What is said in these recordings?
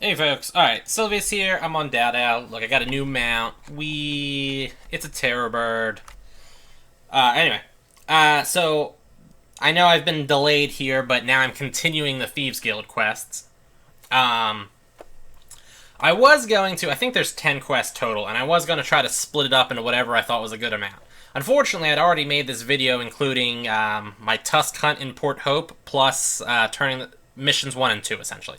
Hey folks, alright, Sylvia's here, I'm on Dowdow. Look, I got a new mount. It's a terror bird. So, I know I've been delayed here, but now I'm continuing the Thieves Guild quests. Um, I think there's 10 quests total, and I was going to try to split it up into whatever I thought was a good amount. Unfortunately, I'd already made this video including my Tusk Hunt in Port Hope, plus turning the missions 1 and 2, essentially.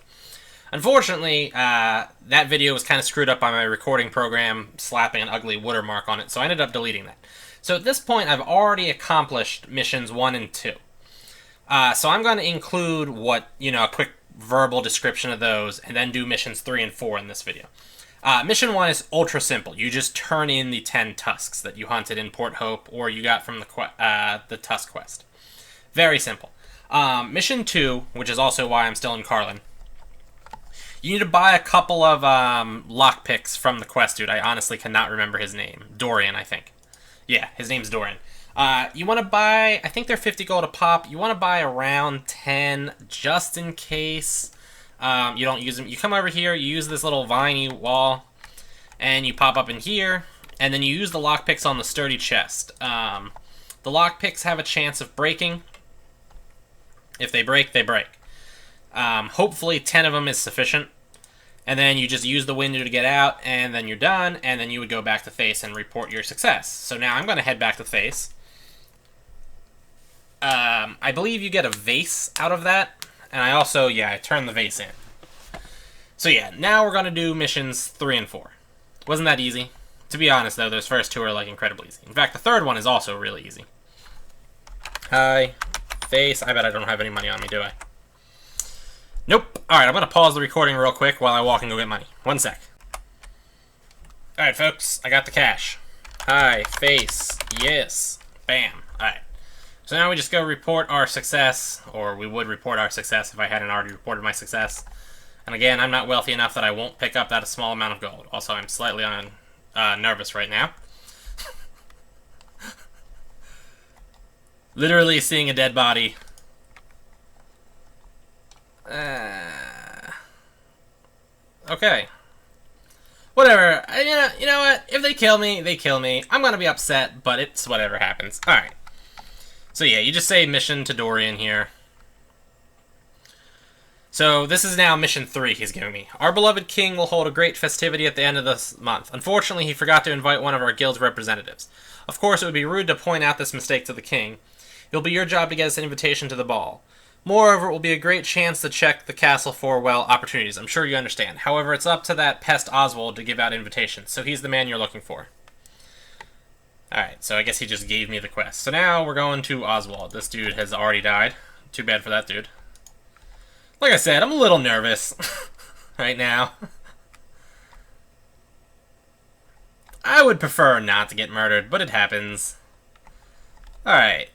Unfortunately, that video was kind of screwed up by my recording program slapping an ugly watermark on it, so I ended up deleting that. So at this point, I've already accomplished missions 1 and 2. So I'm going to include a quick verbal description of those, and then do missions 3 and 4 in this video. Mission 1 is ultra simple. You just turn in the 10 tusks that you hunted in Port Hope, or you got from the Tusk quest. Very simple. Mission 2, which is also why I'm still in Carlin, you need to buy a couple of lockpicks from the quest dude. I honestly cannot remember his name. Dorian, I think. Yeah, his name's Dorian. You want to buy, I think they're 50 gold a pop. You want to buy around 10 just in case you don't use them. You come over here, you use this little viney wall, and you pop up in here, and then you use the lockpicks on the sturdy chest. The lockpicks have a chance of breaking. If they break, they break. Hopefully 10 of them is sufficient. And then you just use the window to get out, and then you're done, and then you would go back to Face and report your success. So now I'm going to head back to Face. I believe you get a vase out of that, and I turned the vase in. So yeah, now we're going to do missions 3 and 4. Wasn't that easy? To be honest, though, those first two are, incredibly easy. In fact, the third one is also really easy. Hi. Face. I bet I don't have any money on me, do I? Nope. Alright, I'm going to pause the recording real quick while I walk and go get money. 1 sec. Alright, folks. I got the cash. Hi. Face. Yes. Bam. Alright. So now we just go report our success, or we would report our success if I hadn't already reported my success. And again, I'm not wealthy enough that I won't pick up that small amount of gold. Also, I'm slightly nervous right now. Literally seeing a dead body. Okay. Whatever. You know what? If they kill me, they kill me. I'm gonna be upset, but it's whatever happens. Alright. So yeah, you just say mission to Dorian here. So this is now mission 3 he's giving me. Our beloved king will hold a great festivity at the end of this month. Unfortunately, he forgot to invite one of our guild's representatives. Of course, it would be rude to point out this mistake to the king. It'll be your job to get us an invitation to the ball. Moreover, it will be a great chance to check the castle for, opportunities. I'm sure you understand. However, it's up to that pest Oswald to give out invitations, so he's the man you're looking for. Alright, so I guess he just gave me the quest. So now we're going to Oswald. This dude has already died. Too bad for that dude. Like I said, I'm a little nervous right now. I would prefer not to get murdered, but it happens. Alright.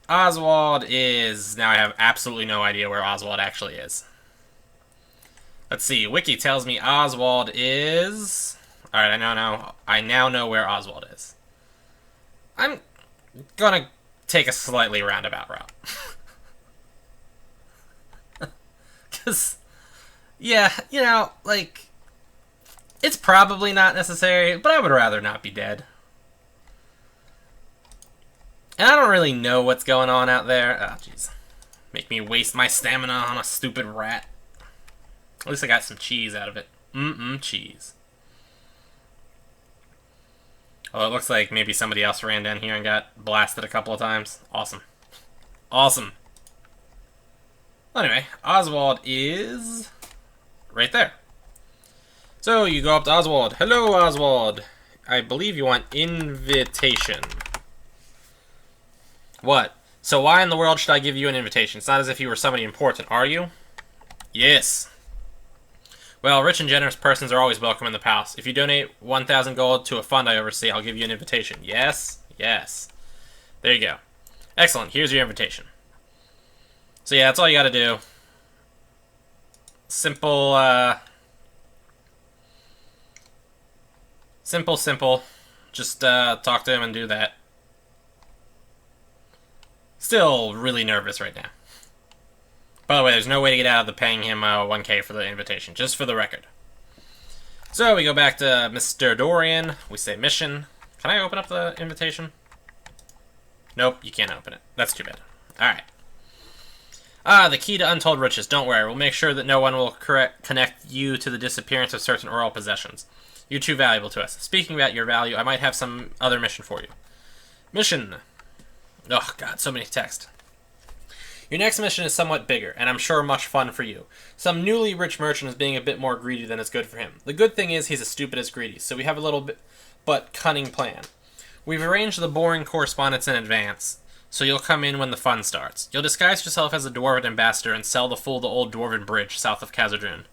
Oswald is... Now I have absolutely no idea where Oswald actually is. Let's see. Wiki tells me Oswald is... Alright, I now know where Oswald is. I'm gonna take a slightly roundabout route. Because, yeah, it's probably not necessary, but I would rather not be dead. And I don't really know what's going on out there. Oh, jeez. Make me waste my stamina on a stupid rat. At least I got some cheese out of it. Cheese. Oh, it looks like maybe somebody else ran down here and got blasted a couple of times. Awesome. Awesome. Well, anyway, Oswald is right there. So you go up to Oswald. Hello, Oswald. I believe you want invitation. What? So why in the world should I give you an invitation? It's not as if you were somebody important, are you? Yes. Well, rich and generous persons are always welcome in the palace. If you donate 1,000 gold to a fund I oversee, I'll give you an invitation. Yes? Yes. There you go. Excellent. Here's your invitation. So yeah, that's all you gotta do. Simple, Simple. Just, talk to him and do that. Still really nervous right now. By the way, there's no way to get out of the paying him 1k for the invitation, just for the record. So we go back to Mr. Dorian. We say mission. Can I open up the invitation? Nope, you can't open it. That's too bad. Alright. The key to untold riches. Don't worry, we'll make sure that no one will connect you to the disappearance of certain oral possessions. You're too valuable to us. Speaking about your value, I might have some other mission for you. Mission. Oh, God, so many text. Your next mission is somewhat bigger, and I'm sure much fun for you. Some newly rich merchant is being a bit more greedy than is good for him. The good thing is he's as stupid as greedy, so we have a little bit but cunning plan. We've arranged the boring correspondence in advance, so you'll come in when the fun starts. You'll disguise yourself as a dwarven ambassador and sell the fool the old dwarven bridge south of Khazad-dûm.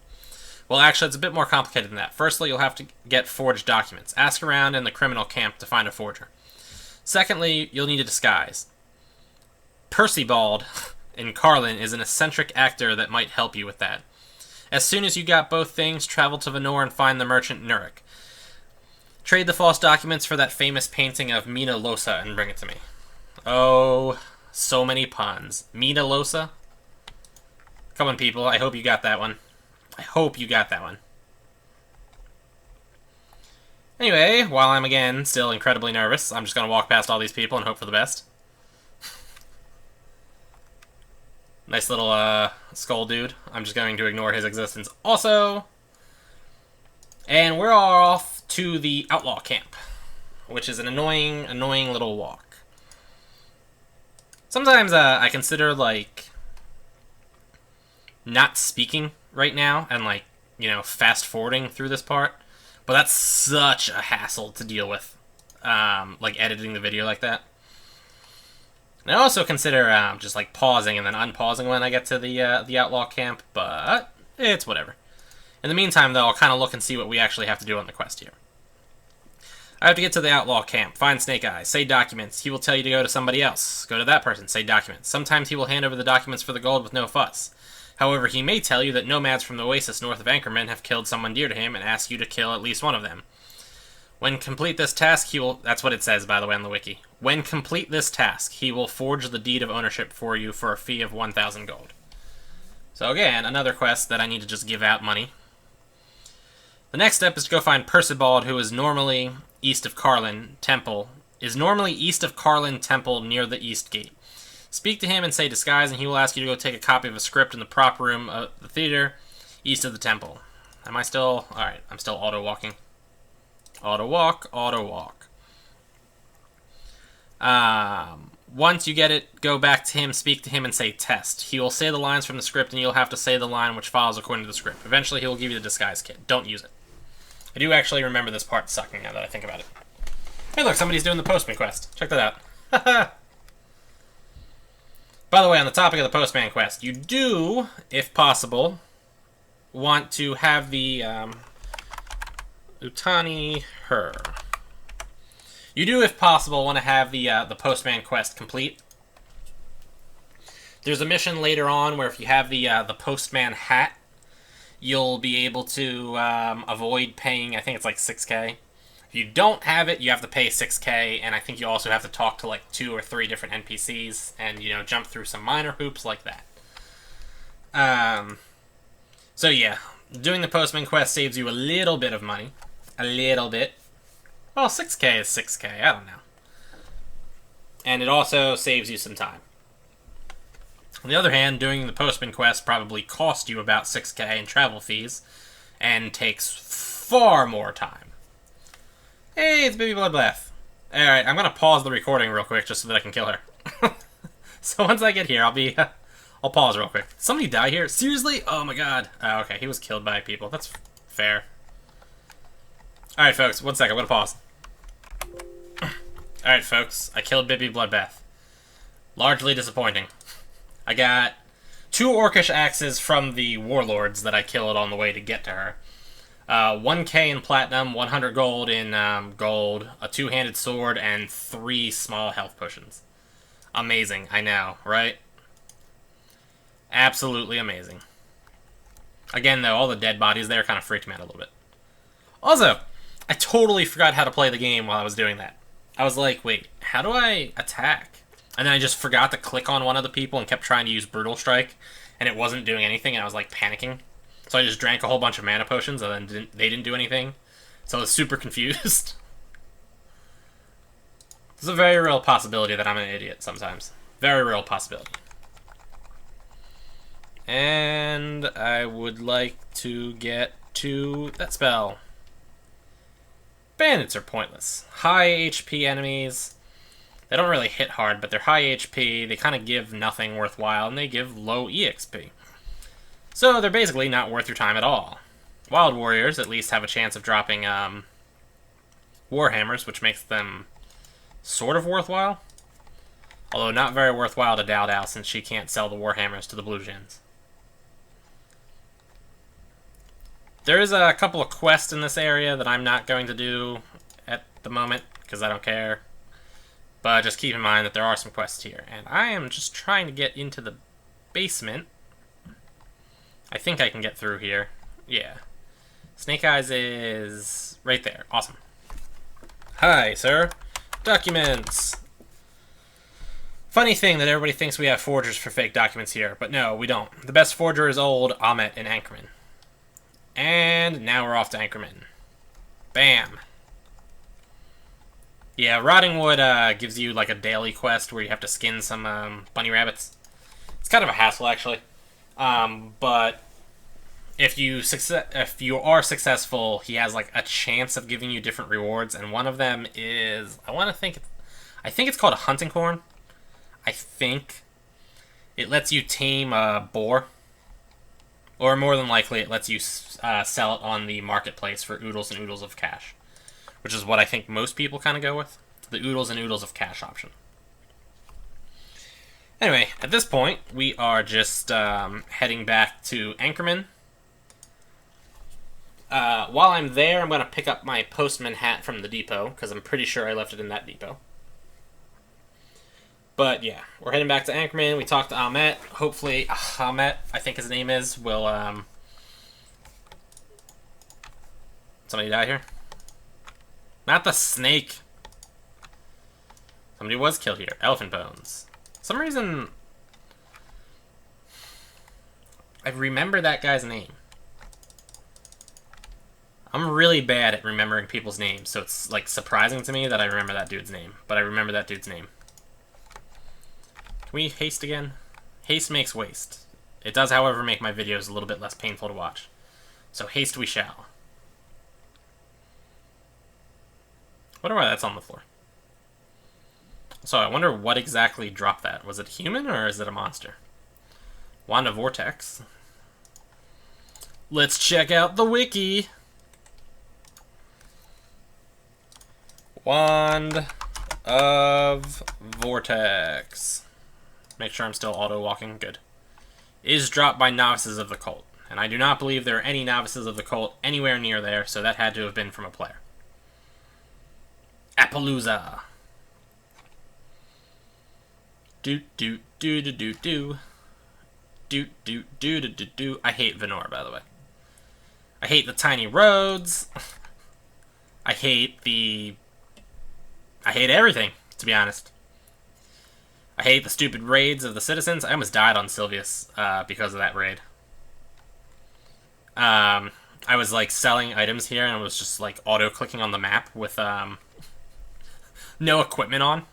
Well, actually, it's a bit more complicated than that. Firstly, you'll have to get forged documents. Ask around in the criminal camp to find a forger. Secondly, you'll need a disguise. Percybald in Carlin is an eccentric actor that might help you with that. As soon as you got both things, travel to Venor and find the merchant Nurik. Trade the false documents for that famous painting of Mina Losa and bring it to me. Oh, so many puns. Mina Losa? Come on, people. I hope you got that one. I hope you got that one. Anyway, while I'm again still incredibly nervous, I'm just going to walk past all these people and hope for the best. Nice little skull dude. I'm just going to ignore his existence also. And we're off to the outlaw camp, which is an annoying little walk. Sometimes I consider, like, not speaking right now and, like, you know, fast forwarding through this part. But that's such a hassle to deal with, like, editing the video like that. And I also consider just, like, pausing and then unpausing when I get to the outlaw camp, but it's whatever. In the meantime, though, I'll kind of look and see what we actually have to do on the quest here. I have to get to the outlaw camp, find Snake Eyes, say documents. He will tell you to go to somebody else. Go to that person, say documents. Sometimes he will hand over the documents for the gold with no fuss. However, he may tell you that nomads from the oasis north of Anchorman have killed someone dear to him and ask you to kill at least one of them. When complete this task, he will... That's what it says, by the way, on the wiki. When complete this task, he will forge the deed of ownership for you for a fee of 1,000 gold. So again, another quest that I need to just give out money. The next step is to go find Percybald, who is normally east of Carlin Temple. Near the East Gate. Speak to him and say disguise, and he will ask you to go take a copy of a script in the prop room of the theater east of the temple. Am I still... Alright, I'm still auto-walking. Auto-walk, auto-walk. Once you get it, go back to him, speak to him, and say test. He will say the lines from the script, and you'll have to say the line which follows according to the script. Eventually, he will give you the disguise kit. Don't use it. I do actually remember this part sucking now that I think about it. Hey, look, somebody's doing the Postman Quest. Check that out. Haha. By the way, on the topic of the Postman Quest, you do, if possible, want to have the Utani Her. You do, if possible, want to have the Postman Quest complete. There's a mission later on where if you have the Postman hat, you'll be able to avoid paying, I think it's like 6k. If you don't have it, you have to pay 6k, and I think you also have to talk to like 2 or 3 different NPCs, and, you know, jump through some minor hoops like that. So yeah, doing the Postman Quest saves you a little bit of money. A little bit. Well, 6k is 6k, I don't know. And it also saves you some time. On the other hand, doing the Postman Quest probably costs you about 6k in travel fees, and takes far more time. Hey, it's Baby Bloodbath. Alright, I'm gonna pause the recording real quick just so that I can kill her. So once I get here, I'll pause real quick. Somebody die here? Seriously? Oh my god. Oh, okay, he was killed by people. That's fair. Alright, folks, one sec, I'm gonna pause. Alright, folks, I killed Baby Bloodbath. Largely disappointing. I got 2 orcish axes from the warlords that I killed on the way to get to her. 1k in platinum, 100 gold in gold, a 2-handed sword, and 3 small health potions. Amazing, I know, right? Absolutely amazing. Again, though, all the dead bodies there kind of freaked me out a little bit. Also, I totally forgot how to play the game while I was doing that. I was like, wait, how do I attack? And then I just forgot to click on one of the people and kept trying to use Brutal Strike. and it wasn't doing anything, and I was like panicking. So I just drank a whole bunch of mana potions, and then they didn't do anything. So I was super confused. There's a very real possibility that I'm an idiot sometimes. Very real possibility. And I would like to get to that spell. Bandits are pointless. High HP enemies. They don't really hit hard, but they're high HP. They kind of give nothing worthwhile, and they give low EXP. So they're basically not worth your time at all. Wild Warriors at least have a chance of dropping Warhammers, which makes them sort of worthwhile. Although not very worthwhile to Dao Dao, since she can't sell the Warhammers to the Blue Gens. There is a couple of quests in this area that I'm not going to do at the moment, because I don't care. But just keep in mind that there are some quests here. And I am just trying to get into the basement. I think I can get through here. Yeah. Snake Eyes is right there. Awesome. Hi, sir. Documents. Funny thing that everybody thinks we have forgers for fake documents here, but no, we don't. The best forger is old Ahmet in Anchorman. And now we're off to Anchorman. Bam. Yeah, Rotting Wood gives you like a daily quest where you have to skin some bunny rabbits. It's kind of a hassle, actually. But if you are successful, he has like a chance of giving you different rewards, and one of them is I think it's called a hunting horn. I think it lets you tame a boar. Or more than likely, it lets you sell it on the marketplace for oodles and oodles of cash. Which is what I think most people kind of go with. The oodles and oodles of cash option. Anyway, at this point, we are just heading back to Anchorman. While I'm there, I'm going to pick up my Postman hat from the depot, because I'm pretty sure I left it in that depot. But yeah, we're heading back to Anchorman. We talked to Ahmet. Hopefully, Ahmet, I think his name is, will, Somebody die here? Not the snake. Somebody was killed here. Elephant bones. For some reason, I remember that guy's name. I'm really bad at remembering people's names, so it's, like, surprising to me that I remember that dude's name. But I remember that dude's name. Can we haste again? Haste makes waste. It does, however, make my videos a little bit less painful to watch. So haste we shall. Wonder why that's on the floor. So I wonder what exactly dropped that. Was it human or is it a monster? Wand of Vortex. Let's check out the wiki. Wand of Vortex. Make sure I'm still auto-walking. Good. Is dropped by novices of the cult. And I do not believe there are any novices of the cult anywhere near there, so that had to have been from a player. Appaloosa. Do-do-do-do-do-do. Do-do-do-do-do-do. I hate Venor, by the way. I hate the tiny roads. I hate everything, to be honest. I hate the stupid raids of the citizens. I almost died on Sylvius because of that raid. I was, like, selling items here, and I was just, like, auto-clicking on the map with, no equipment on.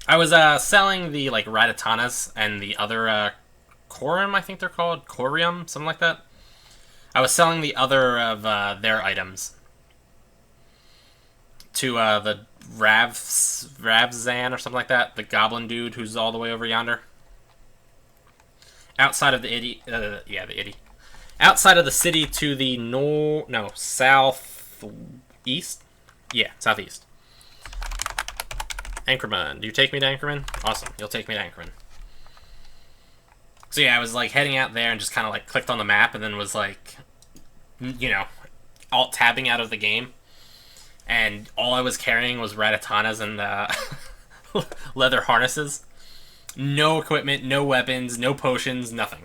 I was, selling the, like, Ratatanas and the other, Corium, I think they're called. Corium, something like that. I was selling the other of, their items to, the Ravzan or something like that. The goblin dude who's all the way over yonder. Outside of the the outside of the city to the southeast? Yeah, southeast. Anchorman. Do you take me to Anchorman? Awesome. You'll take me to Anchorman. So yeah, I was like heading out there and just kind of like clicked on the map and then was like, you know, alt-tabbing out of the game. And all I was carrying was Ratatanas and leather harnesses. No equipment, no weapons, no potions, nothing.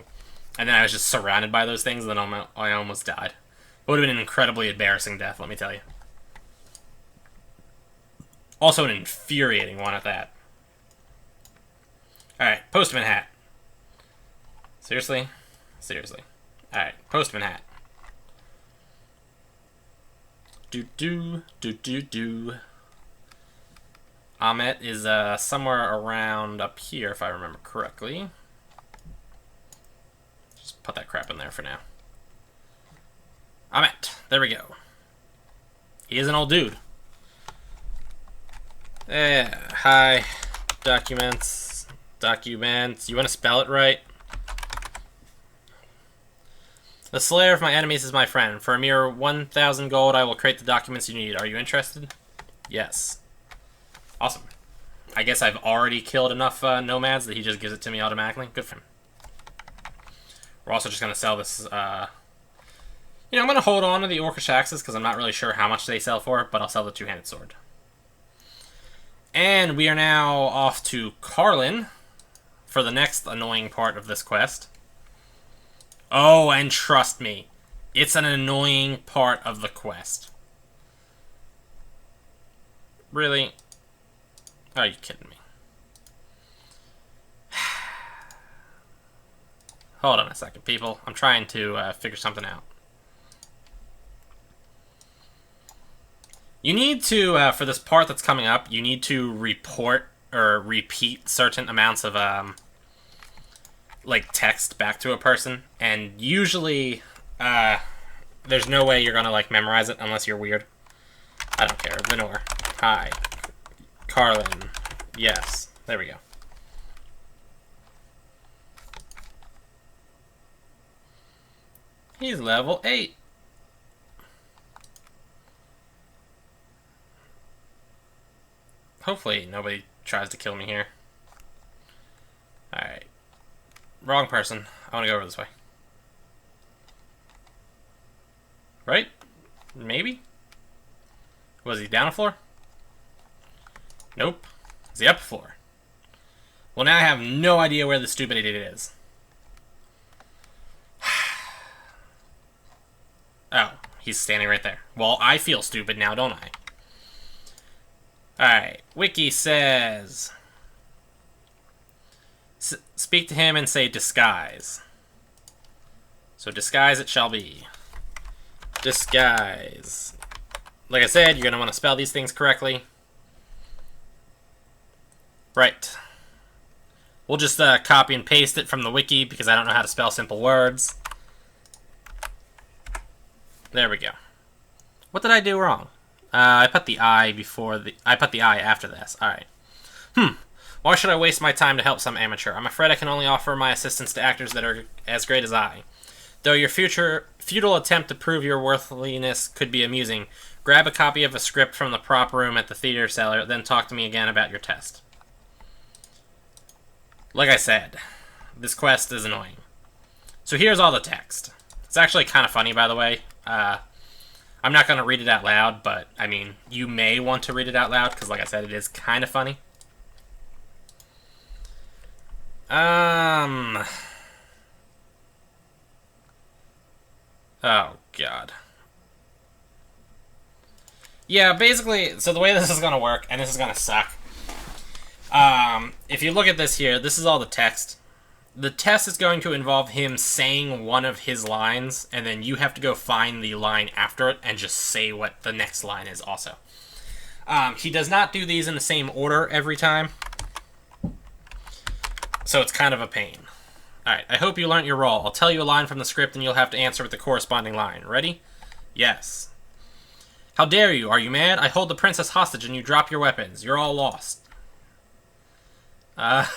And then I was just surrounded by those things, and then I almost died. It would have been an incredibly embarrassing death, let me tell you. Also an infuriating one at that. Alright, Postman hat. Seriously? Seriously. Alright, Postman hat. Do. Ahmet is somewhere around up here, if I remember correctly. Just put that crap in there for now. Ahmet. There we go. He is an old dude. Hi. Documents. You want to spell it right? The slayer of my enemies is my friend. For a mere 1,000 gold, I will create the documents you need. Are you interested? Yes. Awesome. I guess I've already killed enough nomads that he just gives it to me automatically. Good for him. We're also just going to sell this... You know, I'm going to hold on to the Orcish axes because I'm not really sure how much they sell for, but I'll sell the two-handed sword. And we are now off to Carlin for the next annoying part of this quest. Oh, and trust me, it's an annoying part of the quest. Really? Are you kidding me? Hold on a second, people. I'm trying to figure something out. You need to, for this part that's coming up, you need to report or repeat certain amounts of, like, text back to a person. And usually, there's no way you're gonna, like, memorize it unless you're weird. I don't care. Venor. Hi. Carlin. Yes. There we go. He's level 8. Hopefully nobody tries to kill me here. Alright. Wrong person. I want to go over this way. Right? Maybe? Was he down a floor? Nope. Is he up a floor? Well, now I have no idea where the stupid idiot is. Oh, he's standing right there. Well, I feel stupid now, don't I? Alright, Wiki says... Speak to him and say disguise. So disguise it shall be. Disguise. Like I said, you're going to want to spell these things correctly. Right. We'll just copy and paste it from the wiki because I don't know how to spell simple words. There we go. What did I do wrong? I put the I before the... I put the I after this. Alright. Why should I waste my time to help some amateur? I'm afraid I can only offer my assistance to actors that are as great as I. Though your futile attempt to prove your worthiness could be amusing, grab a copy of a script from the prop room at the theater cellar, then talk to me again about your test. Like I said, this quest is annoying. So here's all the text. It's actually kind of funny, by the way. I'm not going to read it out loud, but, I mean, you may want to read it out loud, because like I said, it is kind of funny. Oh, God. Yeah, basically, so the way this is going to work, and this is going to suck. If you look at this here, this is all the text. The test is going to involve him saying one of his lines, and then you have to go find the line after it and just say what the next line is also. He does not do these in the same order every time, so it's kind of a pain. Alright, I hope you learned your role. I'll tell you a line from the script and you'll have to answer with the corresponding line. Ready? Yes. How dare you? Are you mad? I hold the princess hostage and you drop your weapons. You're all lost. God,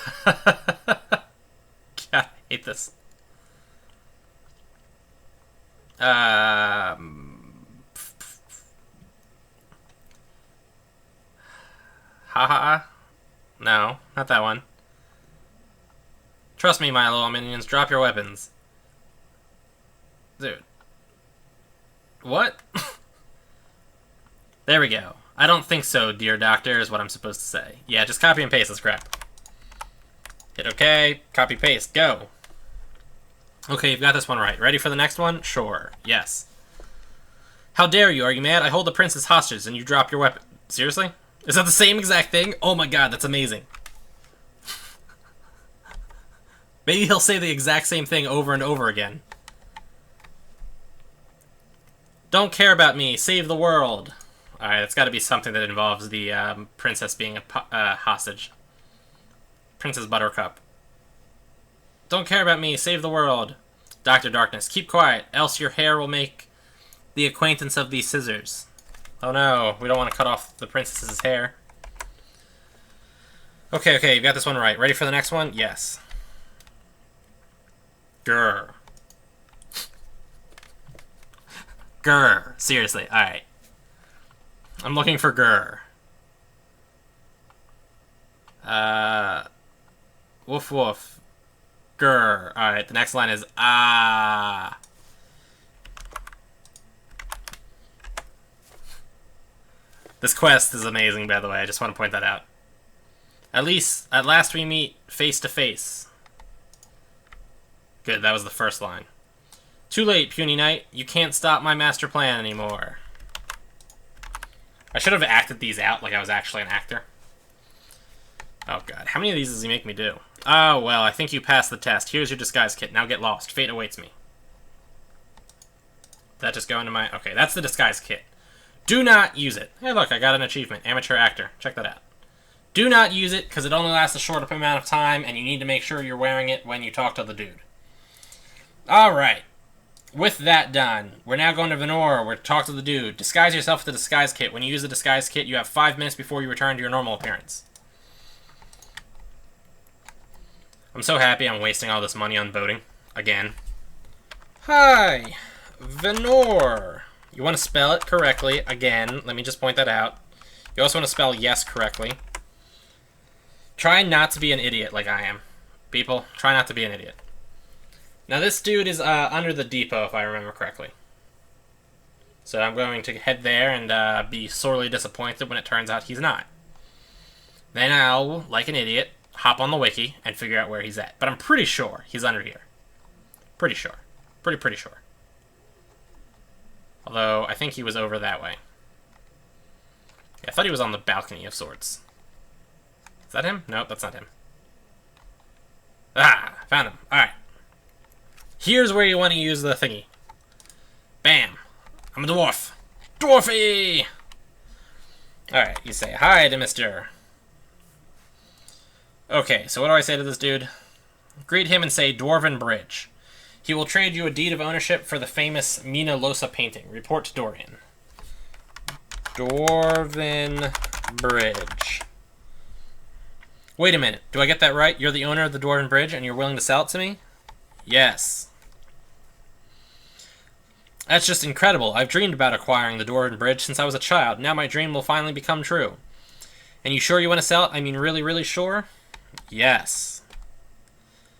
I hate this. Haha. No, not that one. Trust me, my little minions. Drop your weapons. Dude. What? There we go. I don't think so, dear doctor, is what I'm supposed to say. Yeah, just copy and paste this crap. Hit OK. Copy, paste. Go. Okay, you've got this one right. Ready for the next one? Sure. Yes. How dare you? Are you mad? I hold the princess hostage and you drop your weapon. Seriously? Is that the same exact thing? Oh my god, that's amazing. Maybe he'll say the exact same thing over and over again. Don't care about me. Save the world. Alright, it's got to be something that involves the princess being a hostage. Princess Buttercup. Don't care about me. Save the world. Dr. Darkness. Keep quiet, else your hair will make the acquaintance of these scissors. Oh no, we don't want to cut off the princess's hair. Okay, you got this one right. Ready for the next one? Yes. Grr. Grr. Seriously, alright. I'm looking for grr. Woof woof. Grr. Alright, the next line is ah. This quest is amazing, by the way. I just want to point that out. At last we meet face to face. Good, that was the first line. Too late, puny knight. You can't stop my master plan anymore. I should have acted these out like I was actually an actor. Oh god, how many of these does he make me do? Oh, well, I think you passed the test. Here's your disguise kit. Now get lost. Fate awaits me. Did that just go into my... Okay, that's the disguise kit. Do not use it. Hey, look, I got an achievement. Amateur actor. Check that out. Do not use it, because it only lasts a short amount of time, and you need to make sure you're wearing it when you talk to the dude. Alright. With that done, we're now going to Venor. We're to talk to the dude. Disguise yourself with the disguise kit. When you use the disguise kit, you have 5 minutes before you return to your normal appearance. I'm so happy I'm wasting all this money on boating. Again. Hi! Venor. You want to spell it correctly. Again, let me just point that out. You also want to spell yes correctly. Try not to be an idiot like I am. People, try not to be an idiot. Now this dude is under the depot, if I remember correctly. So I'm going to head there and be sorely disappointed when it turns out he's not. Then I'll, like an idiot, hop on the wiki and figure out where he's at. But I'm pretty sure he's under here. Pretty sure. Pretty sure. Although, I think he was over that way. Yeah, I thought he was on the balcony of sorts. Is that him? Nope, that's not him. Ah, found him. Alright. Here's where you want to use the thingy. Bam. I'm a dwarf. Dwarfy! Alright, you say hi to Mr. Okay, so what do I say to this dude? Greet him and say Dwarven Bridge. He will trade you a deed of ownership for the famous Mina Losa painting. Report to Dorian. Dwarven Bridge. Wait a minute. Do I get that right? You're the owner of the Dwarven Bridge and you're willing to sell it to me? Yes. That's just incredible. I've dreamed about acquiring the Dwarven Bridge since I was a child. Now my dream will finally become true. And you sure you want to sell it? I mean, really sure? Yes.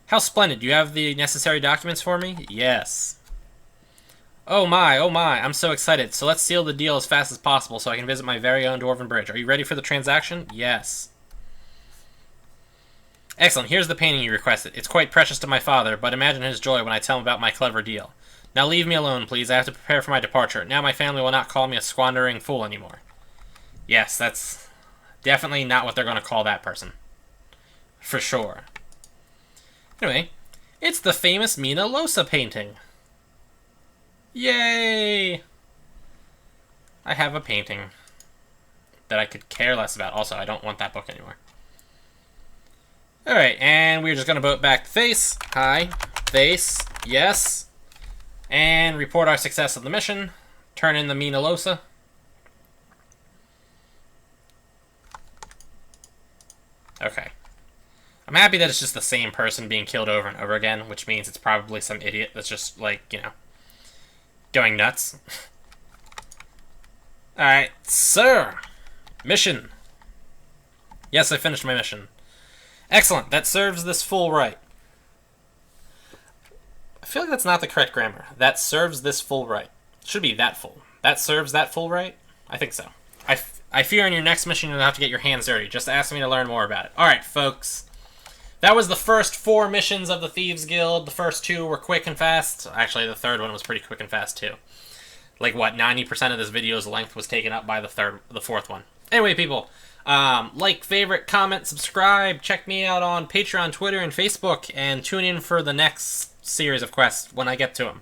How splendid. Do you have the necessary documents for me? Yes. Oh my, I'm so excited. So let's seal the deal as fast as possible so I can visit my very own Dwarven Bridge. Are you ready for the transaction? Yes. Excellent. Here's the painting you requested. It's quite precious to my father, but imagine his joy when I tell him about my clever deal. Now leave me alone, please. I have to prepare for my departure. Now my family will not call me a squandering fool anymore. Yes, that's definitely not what they're going to call that person. For sure. Anyway, it's the famous Mina Losa painting. Yay! I have a painting that I could care less about. Also, I don't want that book anymore. Alright, and we're just going to boat back to Face. Hi. Face. Yes. And report our success of the mission. Turn in the Mina Losa. Okay. I'm happy that it's just the same person being killed over and over again, which means it's probably some idiot that's just, like, you know, going nuts. Alright, sir! Mission. Yes, I finished my mission. Excellent, that serves this fool right. I feel like that's not the correct grammar. That serves this fool right. It should be that fool. That serves that fool right? I think so. I fear in your next mission you'll have to get your hands dirty. Just ask me to learn more about it. Alright, folks. That was the first 4 missions of the Thieves Guild. The first 2 were quick and fast. Actually, the third one was pretty quick and fast, too. Like, what, 90% of this video's length was taken up by the fourth one. Anyway, people, Like, favorite, comment, subscribe. Check me out on Patreon, Twitter, and Facebook, and tune in for the next series of quests when I get to them.